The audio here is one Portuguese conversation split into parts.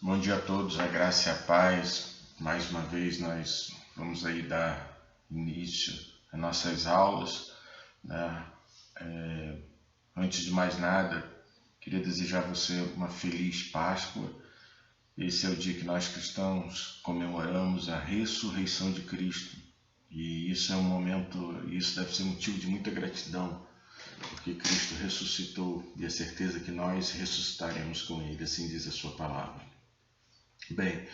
Bom dia a todos, a graça e a paz. Mais uma vez nós vamos aí dar início às nossas aulas, né? Antes de mais nada, queria desejar a você uma feliz Páscoa. Esse é o dia que nós cristãos comemoramos a ressurreição de Cristo. E isso é um momento, isso deve ser motivo de muita gratidão, porque Cristo ressuscitou e a certeza que nós ressuscitaremos com Ele, assim diz a sua palavra. Bem,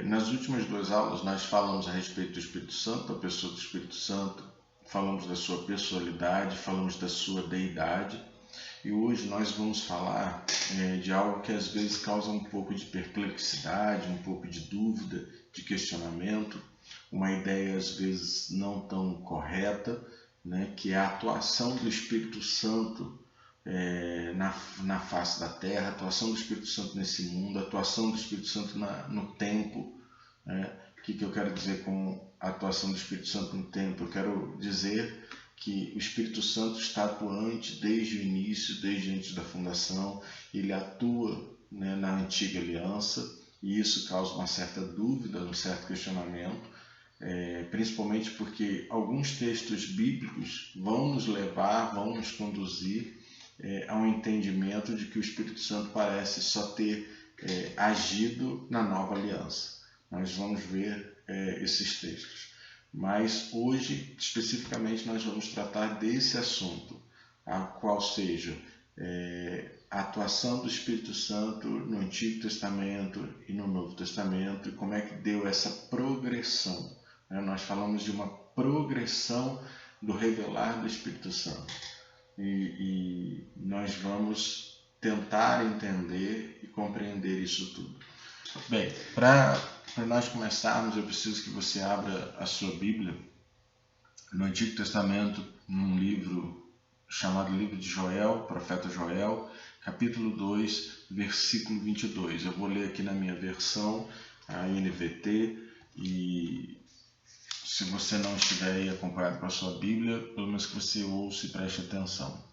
nas últimas duas aulas nós falamos a respeito do Espírito Santo, da pessoa do Espírito Santo, falamos da sua personalidade, falamos da sua deidade, e hoje nós vamos falar de algo que às vezes causa um pouco de perplexidade, um pouco de dúvida, de questionamento, uma ideia às vezes não tão correta, né, que é a atuação do Espírito Santo na face da terra, a atuação do Espírito Santo nesse mundo, a atuação do Espírito Santo no tempo. Né? O que eu quero dizer com a atuação do Espírito Santo no tempo? Eu quero dizer que o Espírito Santo está atuante desde o início, desde antes da fundação. Ele atua, né, na antiga aliança, e isso causa uma certa dúvida, um certo questionamento, principalmente porque alguns textos bíblicos vão nos levar, vão nos conduzir a um entendimento de que o Espírito Santo parece só ter agido na nova aliança. Nós vamos ver esses textos. Mas hoje, especificamente, nós vamos tratar desse assunto, a qual seja a atuação do Espírito Santo no Antigo Testamento e no Novo Testamento, e como é que deu essa progressão. Nós falamos de uma progressão do revelar do Espírito Santo. E nós vamos tentar entender e compreender isso tudo. Bem, para nós começarmos, eu preciso que você abra a sua Bíblia no Antigo Testamento, num livro chamado Livro de Joel, profeta Joel, capítulo 2, versículo 22. Eu vou ler aqui na minha versão, a NVT, e se você não estiver aí acompanhado com a sua Bíblia, pelo menos que você ouça e preste atenção.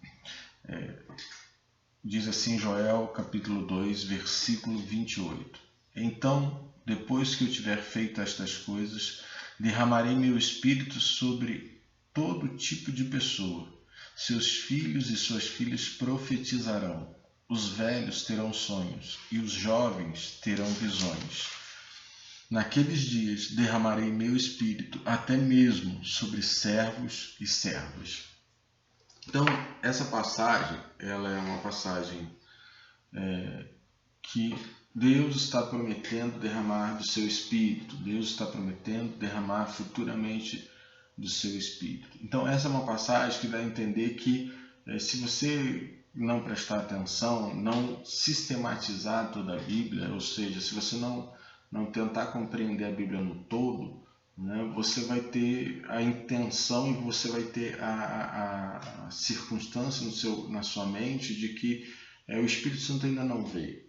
Diz assim Joel, capítulo 2, versículo 28. Então, depois que eu tiver feito estas coisas, derramarei meu espírito sobre todo tipo de pessoa. Seus filhos e suas filhas profetizarão. Os velhos terão sonhos e os jovens terão visões. Naqueles dias derramarei meu espírito até mesmo sobre servos e servas. Então, essa passagem, ela é uma passagem que Deus está prometendo derramar do seu espírito. Deus está prometendo derramar futuramente do seu espírito. Então, essa é uma passagem que dá a entender que se você não prestar atenção, não sistematizar toda a Bíblia, ou seja, se você não tentar compreender a Bíblia no todo, né, você vai ter a intenção e você vai ter a circunstância na sua mente de que o Espírito Santo ainda não veio.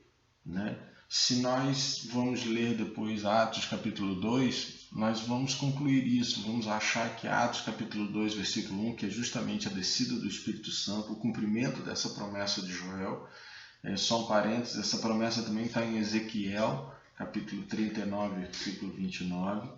Né? Se nós vamos ler depois Atos capítulo 2, nós vamos concluir isso, vamos achar que Atos capítulo 2, versículo 1, que é justamente a descida do Espírito Santo, o cumprimento dessa promessa de Joel, só um parênteses, essa promessa também está em Ezequiel, capítulo 39, versículo 29.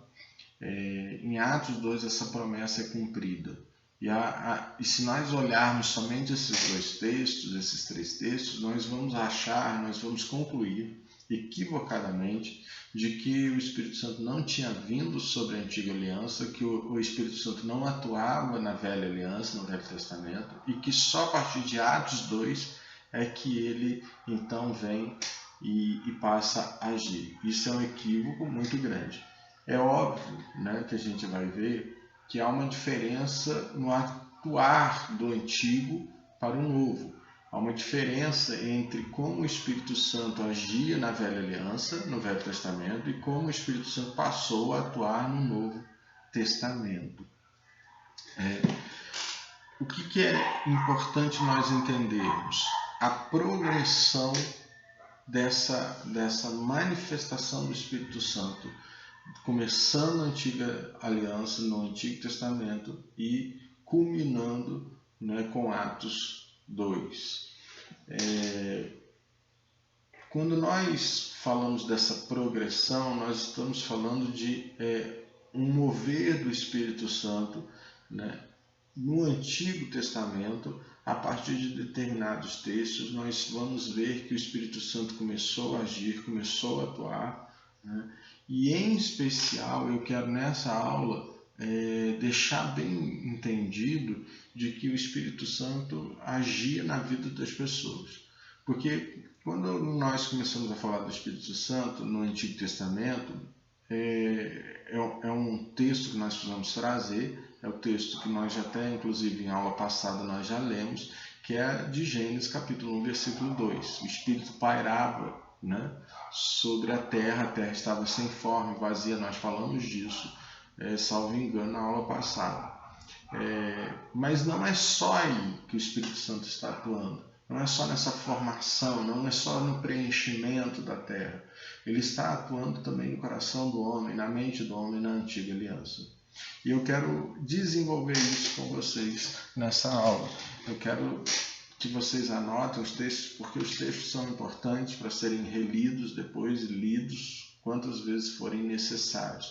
Em Atos 2 essa promessa é cumprida. E se nós olharmos somente esses dois textos, esses três textos, nós vamos concluir equivocadamente de que o Espírito Santo não tinha vindo sobre a antiga aliança, que o Espírito Santo não atuava na velha aliança, no Velho Testamento, e que só a partir de Atos 2 é que ele então vem e passa a agir. Isso é um equívoco muito grande. É óbvio, né, que a gente vai ver que há uma diferença no atuar do antigo para o novo. Há uma diferença entre como o Espírito Santo agia na velha aliança, no Velho Testamento, e como o Espírito Santo passou a atuar no Novo Testamento. O que é importante nós entendermos? A progressão dessa manifestação do Espírito Santo, começando na antiga aliança, no Antigo Testamento, e culminando, né, com Atos 2. Quando nós falamos dessa progressão, nós estamos falando de um mover do Espírito Santo, né? No Antigo Testamento, a partir de determinados textos, nós vamos ver que o Espírito Santo começou a agir, começou a atuar, né? E em especial eu quero nessa aula deixar bem entendido de que o Espírito Santo agia na vida das pessoas. Porque quando nós começamos a falar do Espírito Santo no Antigo Testamento, é um texto que nós precisamos trazer, é o texto que nós já até, inclusive, em aula passada nós já lemos, que é de Gênesis capítulo 1, versículo 2. O Espírito pairava, né, sobre a terra estava sem forma, vazia, nós falamos disso, salvo engano, na aula passada. Mas não é só aí que o Espírito Santo está atuando. Não é só nessa formação, não é só no preenchimento da terra. Ele está atuando também no coração do homem, na mente do homem, na antiga aliança. E eu quero desenvolver isso com vocês nessa aula. Eu quero que vocês anotem os textos, porque os textos são importantes para serem relidos depois e lidos quantas vezes forem necessários.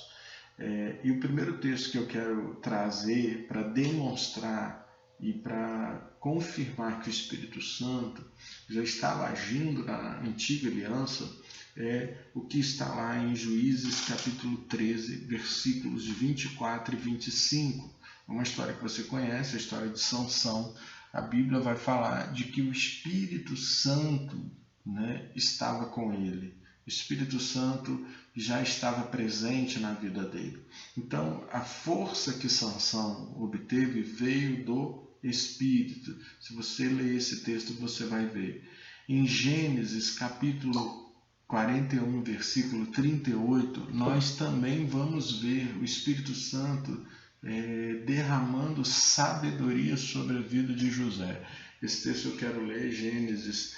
E o primeiro texto que eu quero trazer para demonstrar e para confirmar que o Espírito Santo já estava agindo na antiga aliança é o que está lá em Juízes capítulo 13, versículos 24 e 25. É uma história que você conhece, a história de Sansão. A Bíblia vai falar de que o Espírito Santo, né, estava com ele. O Espírito Santo já estava presente na vida dele. Então, a força que Sansão obteve veio do Espírito. Se você ler esse texto, você vai ver. Em Gênesis, capítulo 41, versículo 38, nós também vamos ver o Espírito Santo derramando sabedoria sobre a vida de José. Esse texto eu quero ler, Gênesis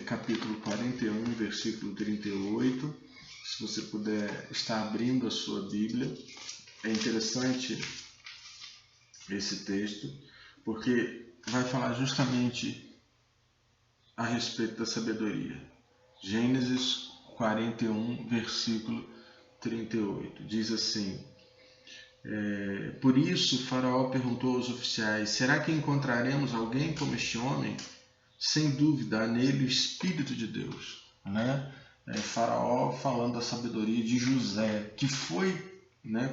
capítulo 41, versículo 38. Se você puder estar abrindo a sua Bíblia. É interessante esse texto, porque vai falar justamente a respeito da sabedoria. Gênesis 41, versículo 38. Diz assim: por isso Faraó perguntou aos oficiais: será que encontraremos alguém como este homem? Sem dúvida, há nele o Espírito de Deus. Né? Faraó falando da sabedoria de José, que foi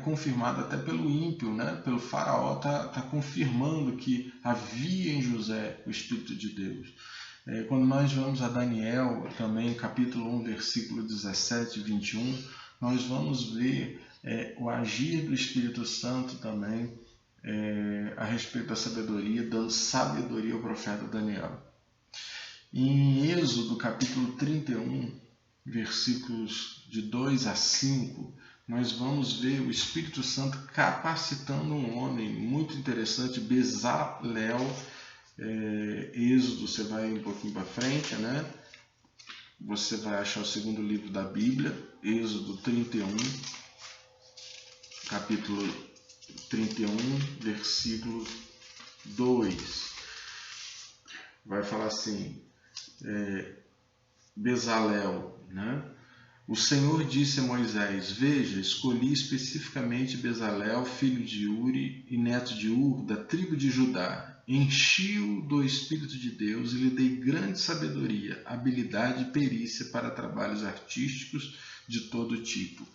confirmado até pelo ímpio, né? Pelo Faraó está confirmando que havia em José o Espírito de Deus. Quando nós vamos a Daniel, também capítulo 1, versículo 17 e 21, nós vamos ver o agir do Espírito Santo também a respeito da sabedoria, dando sabedoria ao profeta Daniel. Em Êxodo, capítulo 31, versículos de 2 a 5, nós vamos ver o Espírito Santo capacitando um homem muito interessante, Bezalel. Êxodo, você vai um pouquinho para frente, né? Você vai achar o segundo livro da Bíblia, Êxodo 31, capítulo 31, versículo 2. Vai falar assim: Bezalel, né? O Senhor disse a Moisés: veja, escolhi especificamente Bezalel, filho de Uri e neto de Ur, da tribo de Judá. Enchi-o do Espírito de Deus e lhe dei grande sabedoria, habilidade e perícia para trabalhos artísticos de todo tipo.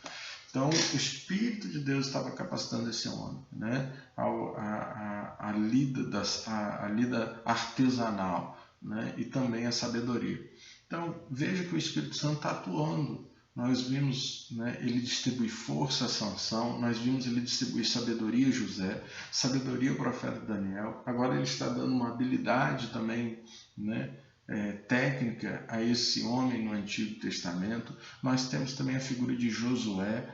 Então, o Espírito de Deus estava capacitando esse homem, né? a lida artesanal, né? E também a sabedoria. Então, veja que o Espírito Santo está atuando. Nós vimos ele distribuir força a Sansão, nós vimos ele distribuir sabedoria a José, sabedoria ao profeta Daniel. Agora ele está dando uma habilidade também técnica a esse homem no Antigo Testamento. Nós temos também a figura de Josué,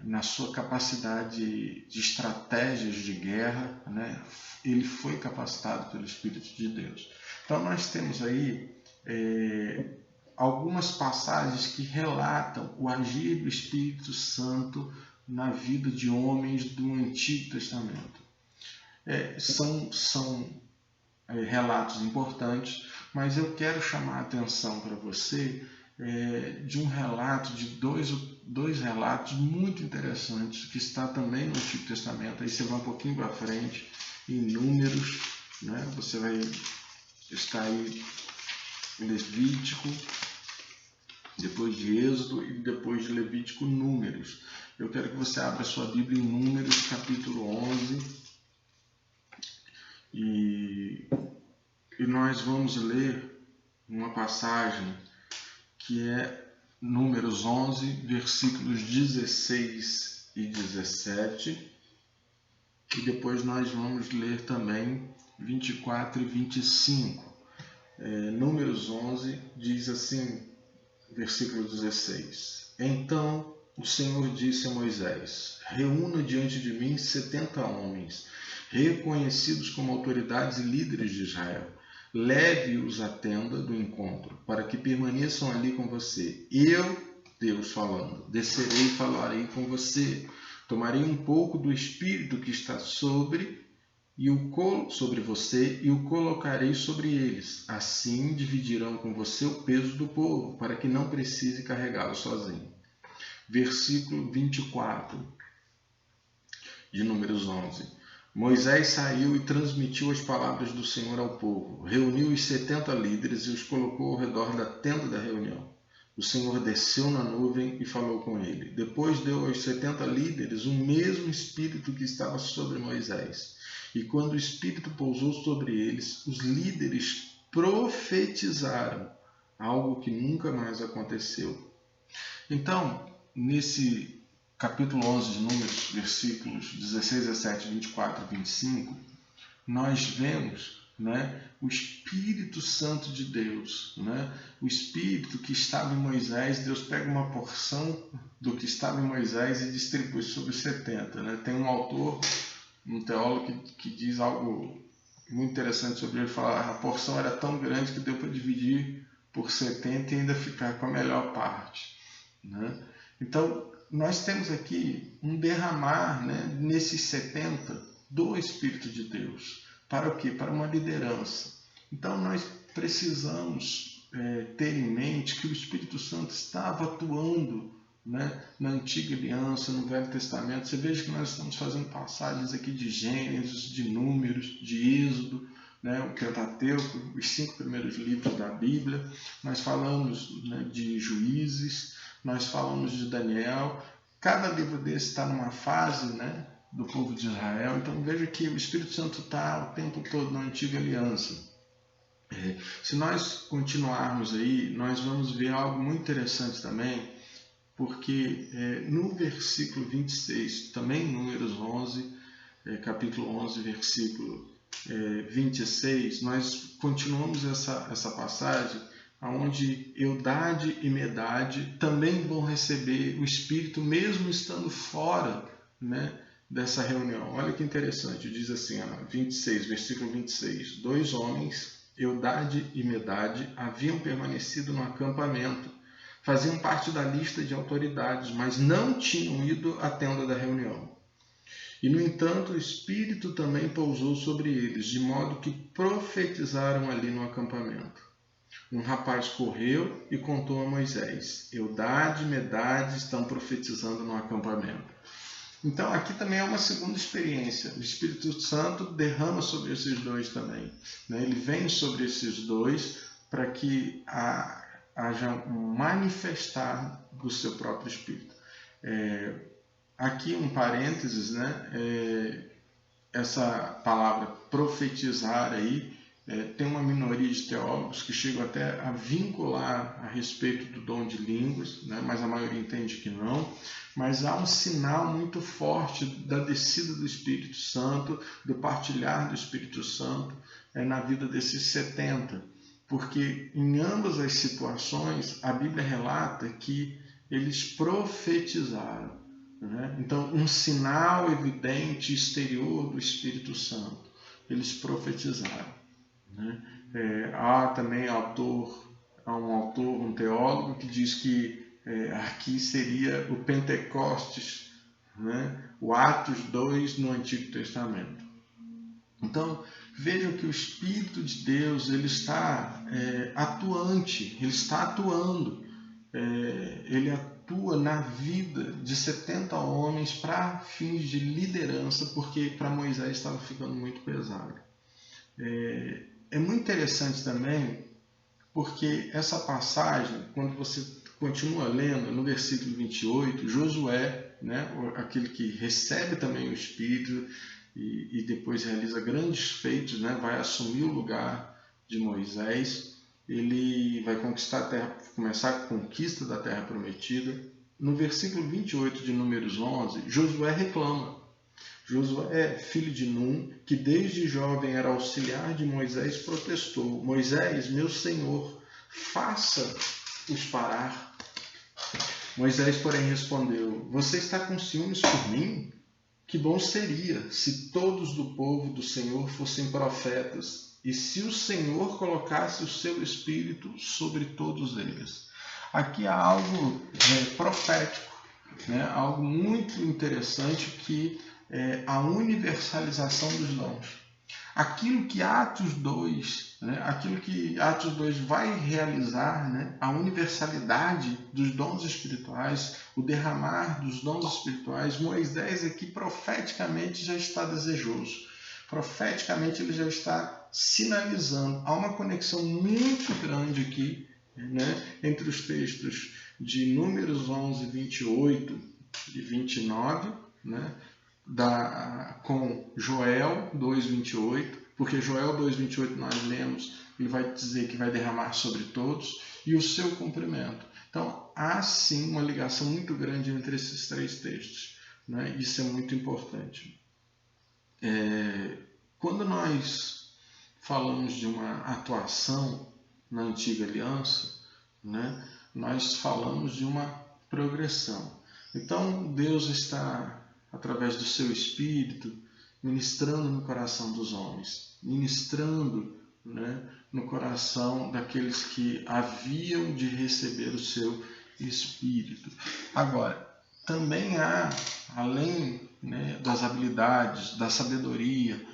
na sua capacidade de estratégias de guerra, ele foi capacitado pelo Espírito de Deus. Então nós temos aí algumas passagens que relatam o agir do Espírito Santo na vida de homens do Antigo Testamento. São relatos importantes, mas eu quero chamar a atenção para você de um relato, de dois relatos muito interessantes, que está também no Antigo Testamento. Aí você vai um pouquinho para frente, em Números, né? Você vai estar aí em Levítico, depois de Êxodo e depois de Levítico, Números. Eu quero que você abra sua Bíblia em Números, capítulo 11, e nós vamos ler uma passagem que é Números 11, versículos 16 e 17, e depois nós vamos ler também 24 e 25. Números 11 diz assim, versículo 16: Então o Senhor disse a Moisés: Reúna diante de mim 70 homens, reconhecidos como autoridades e líderes de Israel. Leve-os à tenda do encontro, para que permaneçam ali com você. Eu, Deus falando, descerei e falarei com você. Tomarei um pouco do Espírito que está sobre você e o colocarei sobre eles. Assim dividirão com você o peso do povo, para que não precise carregá-lo sozinho. Versículo 24 de Números 11. Moisés saiu e transmitiu as palavras do Senhor ao povo. Reuniu os 70 líderes e os colocou ao redor da tenda da reunião. O Senhor desceu na nuvem e falou com ele. Depois deu aos 70 líderes o mesmo Espírito que estava sobre Moisés. E quando o Espírito pousou sobre eles, os líderes profetizaram, algo que nunca mais aconteceu. Então, nesse capítulo 11 de Números, versículos 16, 17, 24 e 25, nós vemos, o Espírito Santo de Deus, o Espírito que estava em Moisés. Deus pega uma porção do que estava em Moisés e distribui sobre os 70. Tem um autor, um teólogo que diz algo muito interessante sobre ele, fala que a porção era tão grande que deu para dividir por 70 e ainda ficar com a melhor parte. Então, nós temos aqui um derramar, nesses 70 do Espírito de Deus. Para o quê? Para uma liderança. Então, nós precisamos ter em mente que o Espírito Santo estava atuando na Antiga Aliança, no Velho Testamento. Você veja que nós estamos fazendo passagens aqui de Gênesis, de Números, de Êxodo, o Pentateuco, os 5 primeiros livros da Bíblia. Nós falamos de Juízes, nós falamos de Daniel. Cada livro desse está numa fase do povo de Israel. Então veja que o Espírito Santo está o tempo todo na Antiga Aliança. Se nós continuarmos aí, nós vamos ver algo muito interessante também, porque no versículo 26, também Números 11, capítulo 11, versículo 26, nós continuamos essa passagem, onde Eldade e Medade também vão receber o Espírito, mesmo estando fora dessa reunião. Olha que interessante, diz assim, 26, versículo 26, 2 homens, Eldade e Medade, haviam permanecido no acampamento, faziam parte da lista de autoridades, mas não tinham ido à tenda da reunião. E, no entanto, o Espírito também pousou sobre eles, de modo que profetizaram ali no acampamento. Um rapaz correu e contou a Moisés: Eldade e Medade estão profetizando no acampamento. Então, aqui também é uma segunda experiência. O Espírito Santo derrama sobre esses dois também. Ele vem sobre esses dois para que haja um manifestar do seu próprio Espírito. Aqui um parênteses, essa palavra profetizar aí, tem uma minoria de teólogos que chegam até a vincular a respeito do dom de línguas, mas a maioria entende que não. Mas há um sinal muito forte da descida do Espírito Santo, do partilhar do Espírito Santo na vida desses 70. Porque em ambas as situações a Bíblia relata que eles profetizaram. Então, um sinal evidente exterior do Espírito Santo. Eles profetizaram. Há também um teólogo que diz que aqui seria o Pentecostes, o Atos 2 no Antigo Testamento. Então, vejam que o Espírito de Deus ele está atuante, ele está atuando, ele atua na vida de 70 homens para fins de liderança, porque para Moisés estava ficando muito pesado. É muito interessante também, porque essa passagem, quando você continua lendo, no versículo 28, Josué, né, aquele que recebe também o Espírito e depois realiza grandes feitos, né, vai assumir o lugar de Moisés, ele vai conquistar a terra, começar a conquista da terra prometida. No versículo 28 de Números 11, Josué reclama. Josué, filho de Num, que desde jovem era auxiliar de Moisés, protestou: Moisés, meu senhor, faça-os parar. Moisés, porém, respondeu: Você está com ciúmes por mim? Que bom seria se todos do povo do Senhor fossem profetas, e se o Senhor colocasse o seu espírito sobre todos eles. Aqui há algo profético, né? Algo muito interessante, que é a universalização dos dons. Aquilo que Atos 2, né? Aquilo que Atos 2 vai realizar, né? A universalidade dos dons espirituais, o derramar dos dons espirituais, Moisés aqui profeticamente já está desejoso. Profeticamente ele já está sinalizando. Há uma conexão muito grande aqui, né? Entre os textos de Números 11, 28 e 29, né? Com Joel 2,28, porque Joel 2,28 nós lemos, ele vai dizer que vai derramar sobre todos, e o seu cumprimento. Então, há sim uma ligação muito grande entre esses três textos, né? Isso é muito importante. Quando nós falamos de uma atuação na antiga aliança, né? Nós falamos de uma progressão. Então, Deus está, através do seu Espírito, ministrando no coração dos homens, ministrando, né, no coração daqueles que haviam de receber o seu Espírito. Agora, também há, além, né, das habilidades, da sabedoria,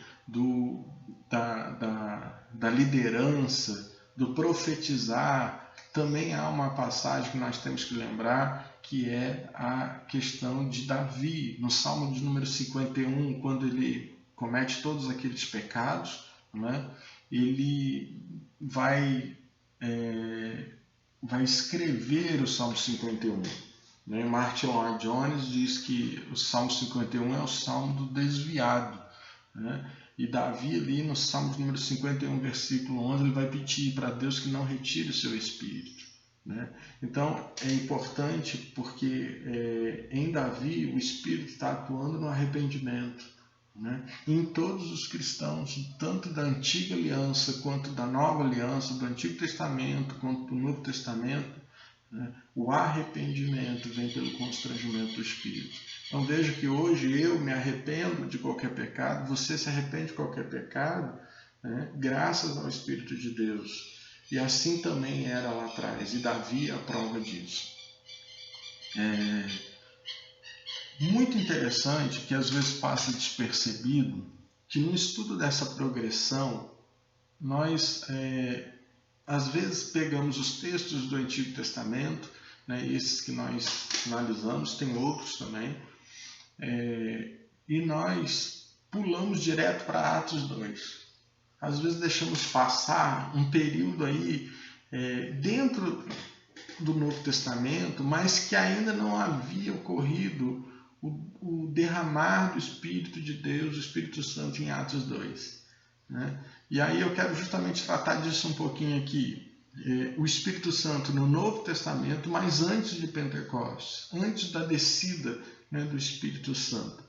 da liderança, do profetizar, também há uma passagem que nós temos que lembrar, que é a questão de Davi, no Salmo de número 51, quando ele comete todos aqueles pecados, né? Ele vai escrever o Salmo 51. Né? Martin Lloyd Jones diz que o Salmo 51 é o Salmo do desviado, né? E Davi ali no Salmo número 51, versículo 11, ele vai pedir para Deus que não retire o seu espírito, né? Então é importante porque em Davi o Espírito está atuando no arrependimento, né? E em todos os cristãos, tanto da antiga aliança quanto da nova aliança, do Antigo Testamento quanto do Novo Testamento, né? O arrependimento vem pelo constrangimento do Espírito. Então veja que hoje eu me arrependo de qualquer pecado, você se arrepende de qualquer pecado, né? Graças ao Espírito de Deus. E assim também era lá atrás, e Davi é a prova disso. Muito interessante, que às vezes passa despercebido, que no estudo dessa progressão, nós às vezes pegamos os textos do Antigo Testamento, né, esses que nós analisamos, tem outros também, e nós pulamos direto para Atos 2. Às vezes deixamos passar um período aí dentro do Novo Testamento, mas que ainda não havia ocorrido o derramar do Espírito de Deus, do Espírito Santo em Atos 2. Né? E aí eu quero justamente tratar disso um pouquinho aqui. O Espírito Santo no Novo Testamento, mas antes de Pentecostes, antes da descida, né, do Espírito Santo.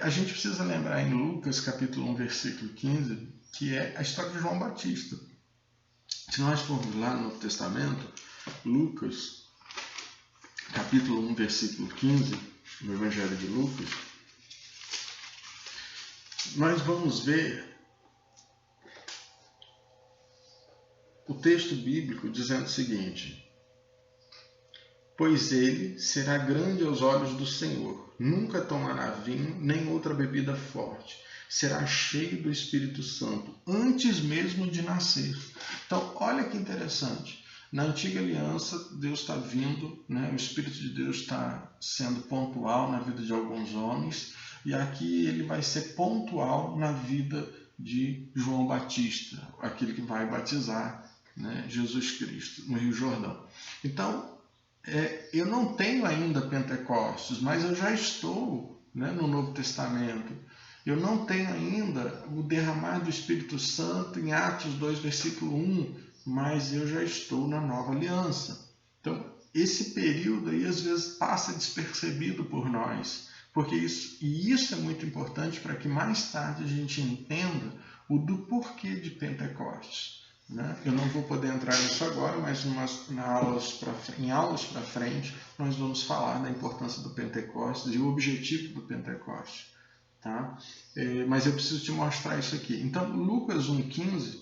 A gente precisa lembrar em Lucas capítulo 1, versículo 15, que é a história de João Batista. Se nós formos lá no Novo Testamento, Lucas capítulo 1, versículo 15, no Evangelho de Lucas, nós vamos ver o texto bíblico dizendo o seguinte: pois ele será grande aos olhos do Senhor, nunca tomará vinho nem outra bebida forte, será cheio do Espírito Santo antes mesmo de nascer. Então, olha que interessante. Na antiga aliança, Deus está vindo, né? O Espírito de Deus está sendo pontual na vida de alguns homens, e aqui ele vai ser pontual na vida de João Batista, aquele que vai batizar, né, Jesus Cristo no Rio Jordão. Então, eu não tenho ainda Pentecostes, mas eu já estou, né, no Novo Testamento. Eu não tenho ainda o derramar do Espírito Santo em Atos 2, versículo 1, mas eu já estou na nova aliança. Então, esse período aí às vezes passa despercebido por nós, porque isso é muito importante para que mais tarde a gente entenda o do porquê de Pentecostes, né? Eu não vou poder entrar nisso agora, mas em aulas para frente nós vamos falar da importância do Pentecostes e o objetivo do Pentecostes. Tá? Mas eu preciso te mostrar isso aqui. Então, Lucas 1,15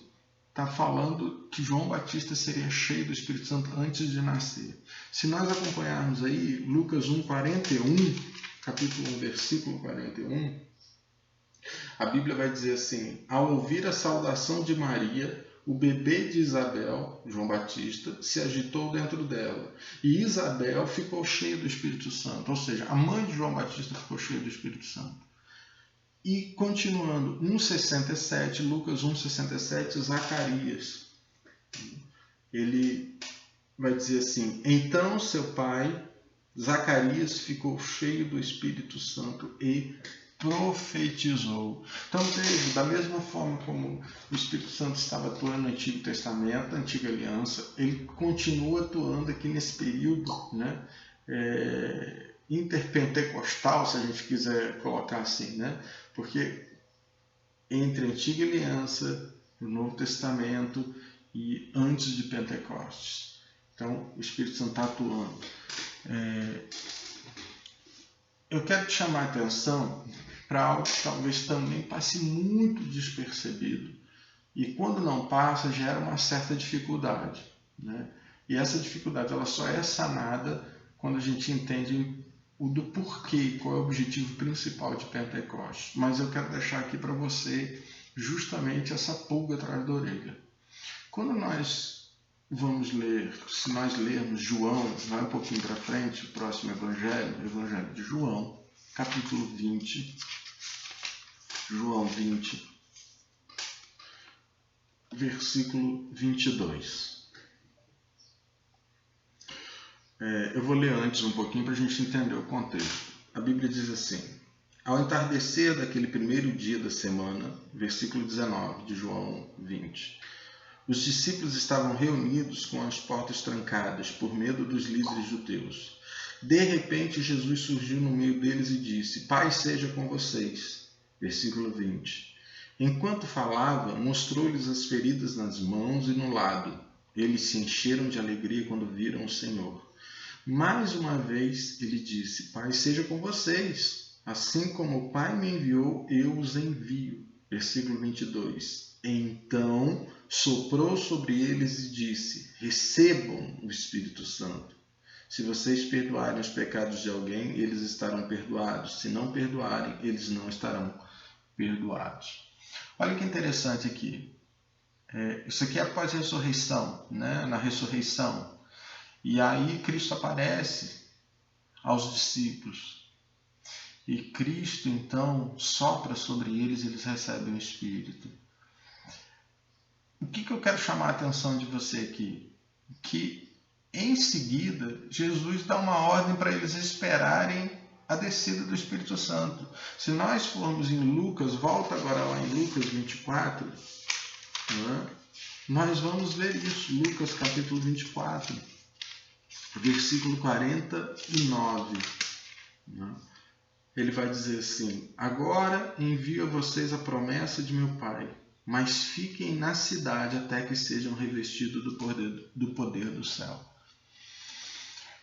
está falando que João Batista seria cheio do Espírito Santo antes de nascer. Se nós acompanharmos aí Lucas 1,41, capítulo 1, versículo 41, a Bíblia vai dizer assim: ao ouvir a saudação de Maria, o bebê de Isabel, João Batista, se agitou dentro dela. E Isabel ficou cheia do Espírito Santo. Ou seja, a mãe de João Batista ficou cheia do Espírito Santo. E continuando, 1,67, Lucas 1,67, Zacarias. Ele vai dizer assim: então seu pai, Zacarias, ficou cheio do Espírito Santo e profetizou. Então veja, da mesma forma como o Espírito Santo estava atuando no Antigo Testamento, a Antiga Aliança, ele continua atuando aqui nesse período, né, interpentecostal, se a gente quiser colocar assim, né? Porque entre a Antiga Aliança, o Novo Testamento e antes de Pentecostes. Então, o Espírito Santo está atuando. Eu quero te chamar a atenção para algo que talvez também passe muito despercebido. E quando não passa, gera uma certa dificuldade, né? E essa dificuldade ela só é sanada quando a gente entende o do porquê, qual é o objetivo principal de Pentecostes. Mas eu quero deixar aqui para você justamente essa pulga atrás da orelha. Quando nós vamos ler, se nós lermos João, vai um pouquinho para frente, o próximo evangelho, o evangelho de João, capítulo 20, João 20, versículo 22. Eu vou ler antes um pouquinho para a gente entender o contexto. A Bíblia diz assim: ao entardecer daquele primeiro dia da semana, versículo 19 de João 20, os discípulos estavam reunidos com as portas trancadas por medo dos líderes judeus. De repente, Jesus surgiu no meio deles e disse: paz seja com vocês. Versículo 20. Enquanto falava, mostrou-lhes as feridas nas mãos e no lado. Eles se encheram de alegria quando viram o Senhor. Mais uma vez ele disse: paz seja com vocês. Assim como o Pai me enviou, eu os envio. Versículo 22. Então soprou sobre eles e disse: recebam o Espírito Santo. Se vocês perdoarem os pecados de alguém, eles estarão perdoados. Se não perdoarem, eles não estarão perdoados. Olha que interessante aqui. Isso aqui é após a ressurreição, né? Na ressurreição. E aí Cristo aparece aos discípulos. E Cristo, então, sopra sobre eles e eles recebem o Espírito. O que eu quero chamar a atenção de você aqui? Que, em seguida, Jesus dá uma ordem para eles esperarem a descida do Espírito Santo. Se nós formos em Lucas, volta agora lá em Lucas 24, né? Nós vamos ver isso. Lucas capítulo 24. Versículo 49, né? Ele vai dizer assim: agora envio a vocês a promessa de meu Pai, mas fiquem na cidade até que sejam revestidos do poder do céu.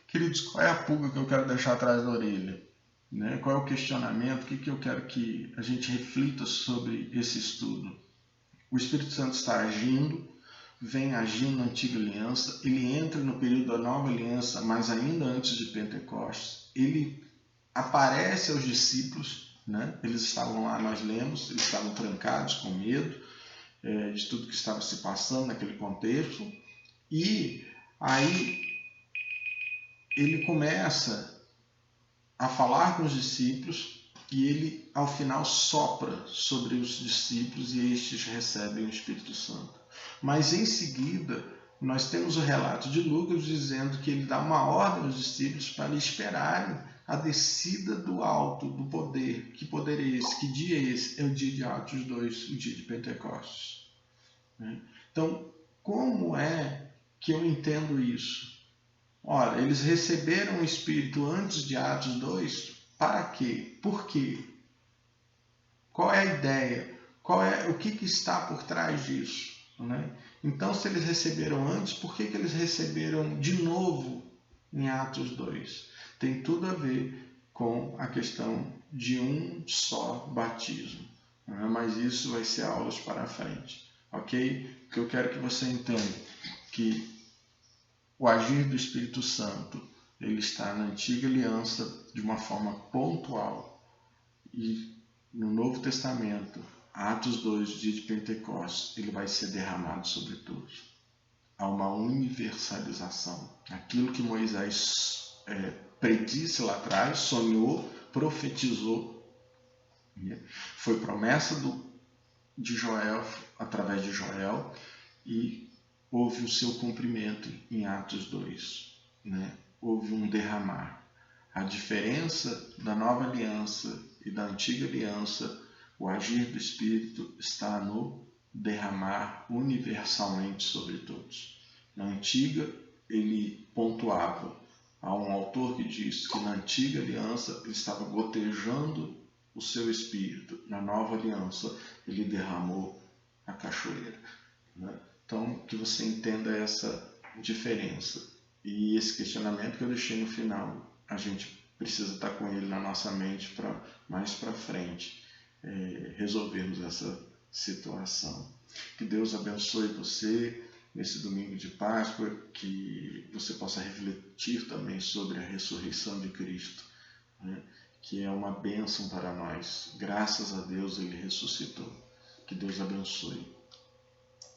Queridos, qual é a pulga que eu quero deixar atrás da orelha? Né? Qual é o questionamento? O que eu quero que a gente reflita sobre esse estudo? O Espírito Santo está agindo, vem agindo na Antiga Aliança, ele entra no período da Nova Aliança, mas ainda antes de Pentecostes, ele aparece aos discípulos, né? Eles estavam lá, nós lemos, eles estavam trancados com medo de tudo que estava se passando naquele contexto. E aí ele começa a falar com os discípulos e ele, ao final, sopra sobre os discípulos e estes recebem o Espírito Santo. Mas em seguida, nós temos o relato de Lucas dizendo que ele dá uma ordem aos discípulos para esperarem a descida do alto, do poder. Que poder é esse? Que dia é esse? É o dia de Atos 2, o dia de Pentecostes. Então, como é que eu entendo isso? Ora, eles receberam o Espírito antes de Atos 2, para quê? Por quê? Qual é a ideia? O que está por trás disso? Né? Então, se eles receberam antes, por que eles receberam de novo em Atos 2? Tem tudo a ver com a questão de um só batismo. Né? Mas isso vai ser aulas para frente. Ok? O que eu quero que você entenda que o agir do Espírito Santo ele está na antiga aliança de uma forma pontual e no Novo Testamento, Atos 2, dia de Pentecostes, ele vai ser derramado sobre todos. Há uma universalização. Aquilo que Moisés predisse lá atrás, sonhou, profetizou, foi promessa de Joel, através de Joel, e houve o seu cumprimento em Atos 2. Né? Houve um derramar. A diferença da nova aliança e da antiga aliança, o agir do Espírito está no derramar universalmente sobre todos. Na antiga, ele pontuava. Há um autor que diz que na antiga aliança ele estava gotejando o seu Espírito. Na nova aliança, ele derramou a cachoeira. Né? Então, que você entenda essa diferença. E esse questionamento que eu deixei no final, a gente precisa estar com ele na nossa mente para mais para frente resolvermos essa situação. Que Deus abençoe você nesse domingo de Páscoa, que você possa refletir também sobre a ressurreição de Cristo, né? Que é uma bênção para nós. Graças a Deus ele ressuscitou. Que Deus abençoe.